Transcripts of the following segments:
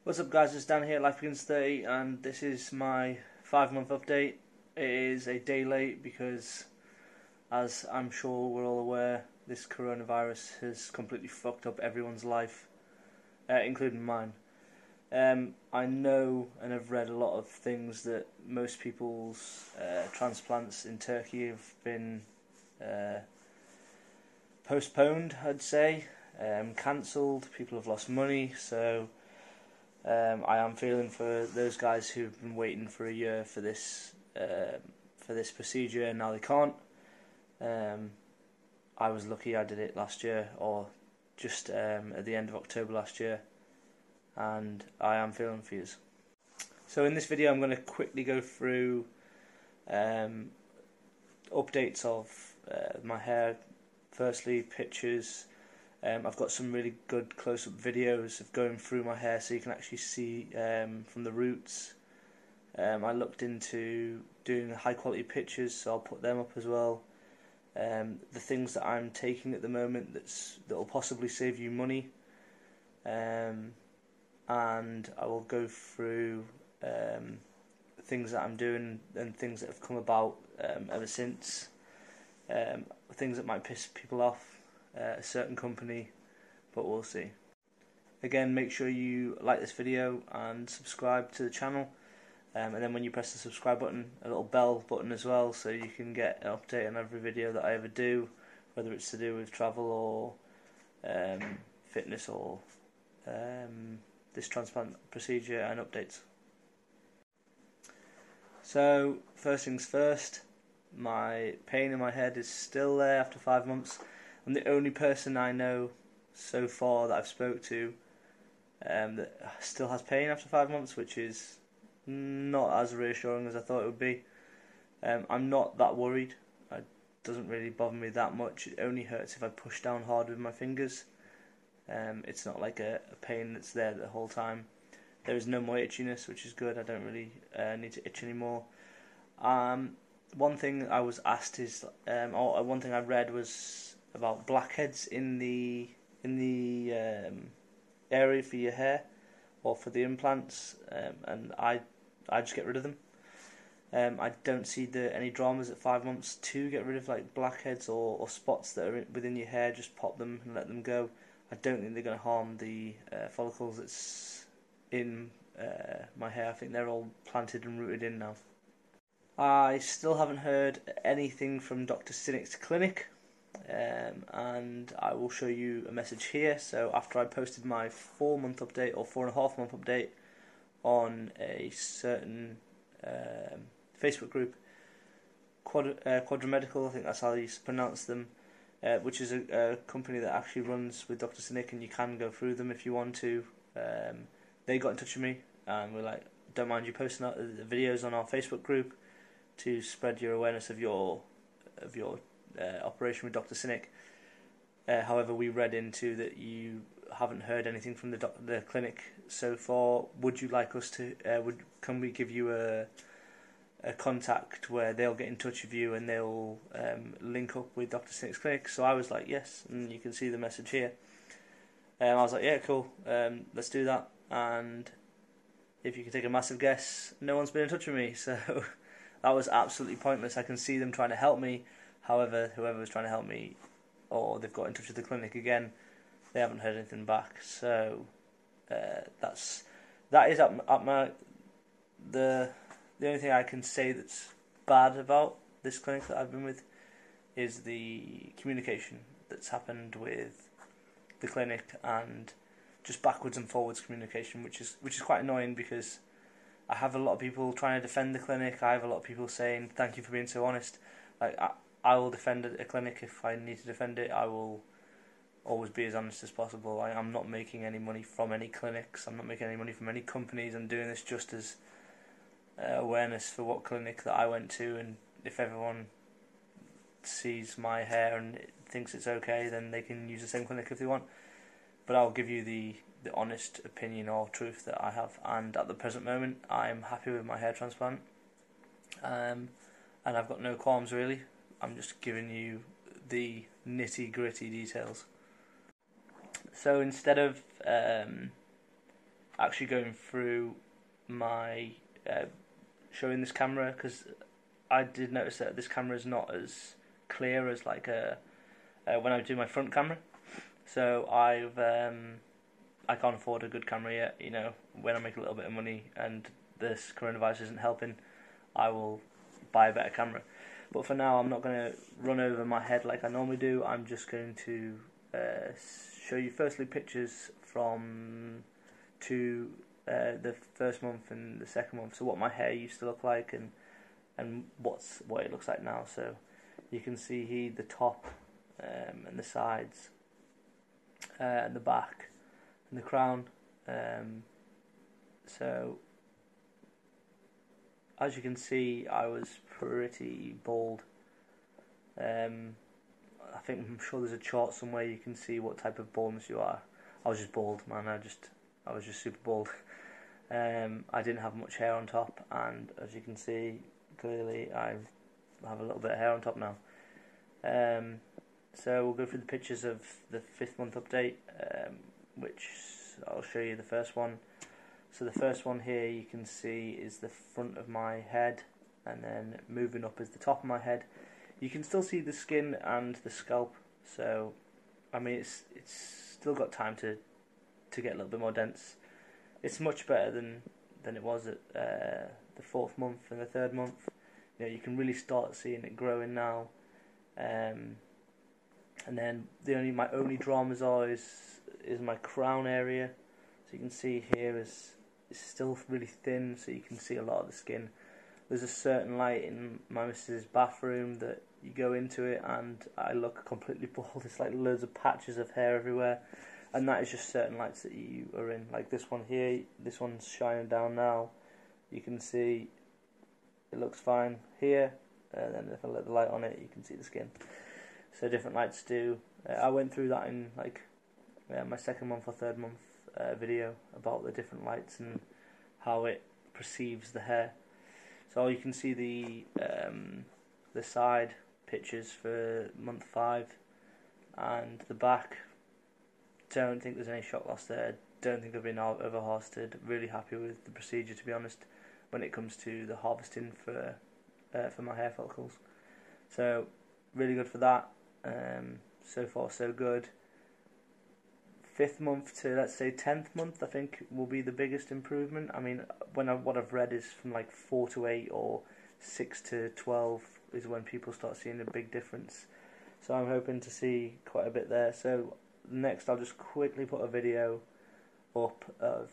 What's up guys, it's Dan here, Life Begins 30, and this is my 5-month update. It is a day late because, as I'm sure we're all aware, this coronavirus has completely fucked up everyone's life, including mine. I know and have read a lot of things that most people's transplants in Turkey have been postponed, I'd say, cancelled, people have lost money, so I am feeling for those guys who've been waiting for a year for this procedure and now they can't. I was lucky I did it last year, or just at the end of October last year, and I am feeling for you. So in this video I'm going to quickly go through updates of my hair. Firstly, pictures. I've got some really good close-up videos of going through my hair so you can actually see from the roots. I looked into doing high quality pictures, so I'll put them up as well. The things that I'm taking at the moment that will possibly save you money, and I will go through things that I'm doing and things that have come about ever since, things that might piss people off, a certain company, but we'll see. Again, make sure you like this video and subscribe to the channel, and then when you press the subscribe button, a little bell button as well, so you can get an update on every video that I ever do, whether it's to do with travel or fitness or this transplant procedure and updates. So first things first, my pain in my head is still there after 5 months. I'm the only person I know so far that I've spoke to that still has pain after 5 months, which is not as reassuring as I thought it would be. I'm not that worried. It doesn't really bother me that much. It only hurts if I push down hard with my fingers. It's not like a pain that's there the whole time. There is no more itchiness, which is good. I don't really need to itch anymore. One thing I was asked is, or one thing I read was about blackheads in the area for your hair or for the implants, and I just get rid of them. I don't see any dramas at 5 months to get rid of like blackheads or spots that are within your hair. Just pop them and let them go. I don't think they're going to harm the follicles that's in my hair. I think they're all planted and rooted in now. I still haven't heard anything from Dr Cinik's clinic, and I will show you a message here. So after I posted my 4-month update or 4.5-month update on a certain Facebook group, Quadramedical, I think that's how you pronounce them, which is a company that actually runs with Dr Cinik, and you can go through them if you want to. They got in touch with me and were like, don't mind you posting out the videos on our Facebook group to spread your awareness of your operation with Dr Cinik. However, we read into that you haven't heard anything from the clinic so far. Would you like us to? Can we give you a contact where they'll get in touch with you and they'll link up with Dr Cinik's clinic? So I was like, yes, and you can see the message here. I was like, yeah, cool, let's do that. And if you can take a massive guess, no one's been in touch with me, so that was absolutely pointless. I can see them trying to help me. However, whoever was trying to help me, or they've got in touch with the clinic again, they haven't heard anything back. So that is at my the only thing I can say that's bad about this clinic that I've been with is the communication that's happened with the clinic, and just backwards and forwards communication, which is quite annoying, because I have a lot of people trying to defend the clinic. I have a lot of people saying thank you for being so honest. Like I will defend a clinic if I need to defend it. I will always be as honest as possible. I'm not making any money from any clinics. I'm not making any money from any companies. I'm doing this just as awareness for what clinic that I went to, and if everyone sees my hair and thinks it's okay, then they can use the same clinic if they want. But I'll give you the honest opinion or truth that I have, and at the present moment I'm happy with my hair transplant, and I've got no qualms really. I'm just giving you the nitty gritty details. So instead of actually going through my showing this camera, because I did notice that this camera is not as clear as like when I do my front camera. So I can't afford a good camera yet. You know, when I make a little bit of money and this coronavirus isn't helping, I will buy a better camera. But for now, I'm not going to run over my head like I normally do. I'm just going to show you firstly pictures from the first month and the second month. So what my hair used to look like and what it looks like now. So you can see here the top and the sides and the back and the crown. So as you can see, I was pretty bald. I'm sure there's a chart somewhere you can see what type of baldness you are. I was just bald, man. I was just super bald. I didn't have much hair on top, and as you can see clearly, I have a little bit of hair on top now. So we'll go through the pictures of the 5th month update, which I'll show you the first one. So the first one here you can see is the front of my head, and then moving up is the top of my head. You can still see the skin and the scalp, so I mean it's still got time to get a little bit more dense. It's much better than it was at the 4th month and the 3rd month. You know, you can really start seeing it growing now. And then my only dramas is my crown area. So you can see here is still really thin, so you can see a lot of the skin. There's a certain light in my missus' bathroom that you go into it and I look completely bald. It's like loads of patches of hair everywhere, and that is just certain lights that you are in. Like this one here, this one's shining down now. You can see it looks fine here, and then if I let the light on it, you can see the skin. So different lights do. I went through that in like my 2nd month or 3rd month video about the different lights and how it perceives the hair. So you can see the side pictures for month 5 and the back. Don't think there's any shock loss there. Don't think I've been overharvested. Really happy with the procedure, to be honest, when it comes to the harvesting for my hair follicles. So really good for that. So far so good. 5th month to, let's say, 10th month, I think will be the biggest improvement. I mean, what I've read is from like 4 to 8 or 6 to 12 is when people start seeing a big difference. So I'm hoping to see quite a bit there. So next I'll just quickly put a video up of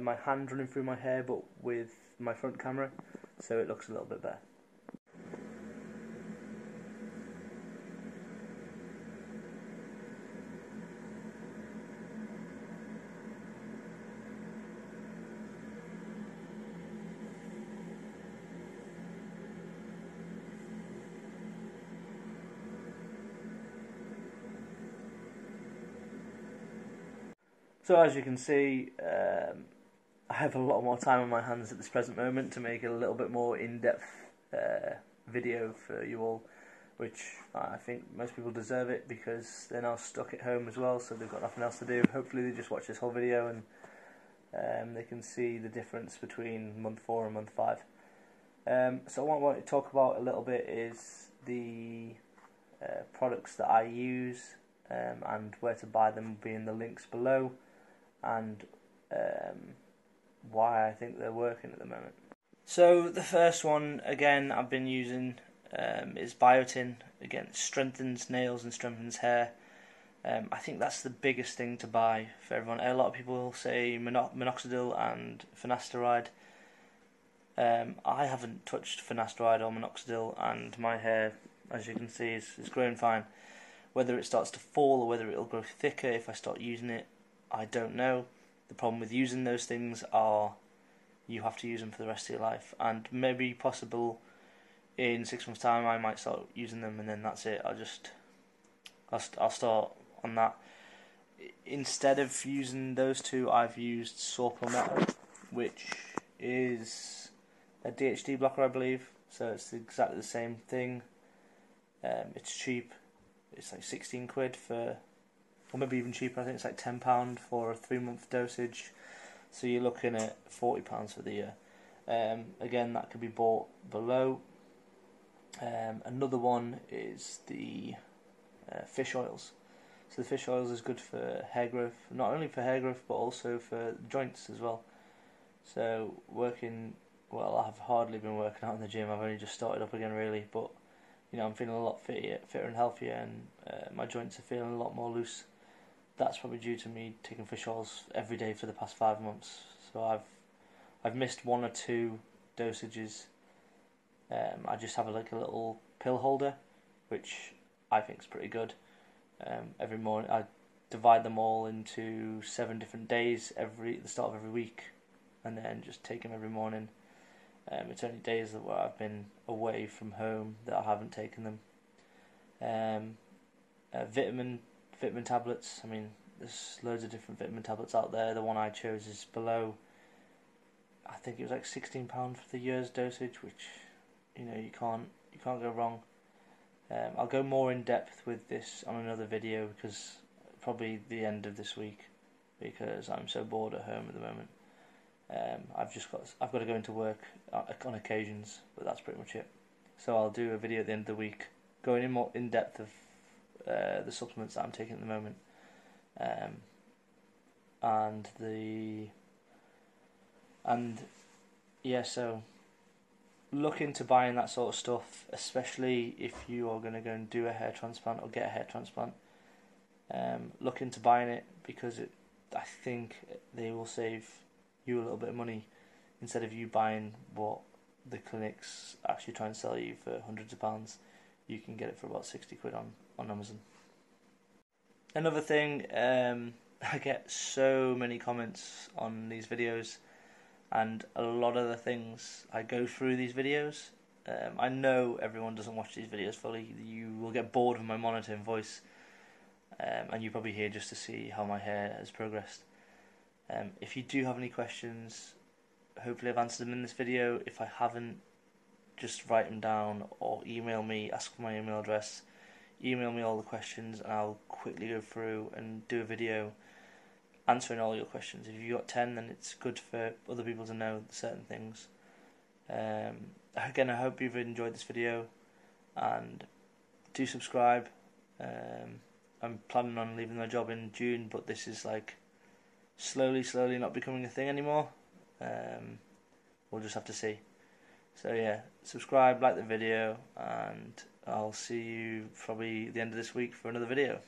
my hand running through my hair, but with my front camera, so it looks a little bit better. So as you can see, I have a lot more time on my hands at this present moment to make a little bit more in-depth video for you all, which I think most people deserve it because they're now stuck at home as well, so they've got nothing else to do. Hopefully they just watch this whole video and they can see the difference between month 4 and month 5. So what I want to talk about a little bit is the products that I use and where to buy them will be in the links below, and why I think they're working at the moment. So the first one, again, I've been using is biotin. Again, it strengthens nails and strengthens hair. I think that's the biggest thing to buy for everyone. A lot of people say minoxidil and finasteride. I haven't touched finasteride or minoxidil, and my hair, as you can see, is growing fine. Whether it starts to fall or whether it'll grow thicker if I start using it, I don't know. The problem with using those things are you have to use them for the rest of your life, and maybe possible in 6 months' time I might start using them, and then that's it. I'll start on that. Instead of using those two, I've used saw palmetto, which is a DHT blocker, I believe. So it's exactly the same thing. It's cheap. It's like 16 quid for, or maybe even cheaper. I think it's like £10 for a 3-month dosage. So you're looking at £40 for the year. Again, that could be bought below. Another one is the fish oils. So the fish oils is good for hair growth, not only for hair growth but also for joints as well. So I've hardly been working out in the gym. I've only just started up again really, but I'm feeling a lot fitter and healthier, and my joints are feeling a lot more loose. That's probably due to me taking fish oils every day for the past 5 months. So I've missed 1 or 2 dosages. I just have a little pill holder, which I think is pretty good. Every morning I divide them all into 7 different days at the start of every week, and then just take them every morning. It's only days where I've been away from home that I haven't taken them. Vitamin tablets. I mean, there's loads of different vitamin tablets out there. The one I chose is below. I think it was like £16 for the year's dosage, which you can't go wrong. I'll go more in depth with this on another video, because probably the end of this week, because I'm so bored at home at the moment. I've got to go into work on occasions, but that's pretty much it. So I'll do a video at the end of the week going in more in depth of the supplements that I'm taking at the moment, so look into buying that sort of stuff, especially if you are going to go and do a hair transplant or get a hair transplant. Look into buying it, because I think they will save you a little bit of money, instead of you buying what the clinics actually try and sell you for hundreds of pounds. You can get it for about 60 quid on Amazon. Another thing, I get so many comments on these videos, and a lot of the things I go through these videos. I know everyone doesn't watch these videos fully. You will get bored of my monotone voice, and you probably hear just to see how my hair has progressed. If you do have any questions, hopefully I've answered them in this video. If I haven't, just write them down or email me, ask for my email address, email me all the questions, and I'll quickly go through and do a video answering all your questions. If you've got 10, then it's good for other people to know certain things. Again, I hope you've enjoyed this video, and do subscribe. I'm planning on leaving my job in June, but this is like slowly not becoming a thing anymore. We'll just have to see. So yeah, subscribe, like the video, and I'll see you probably at the end of this week for another video.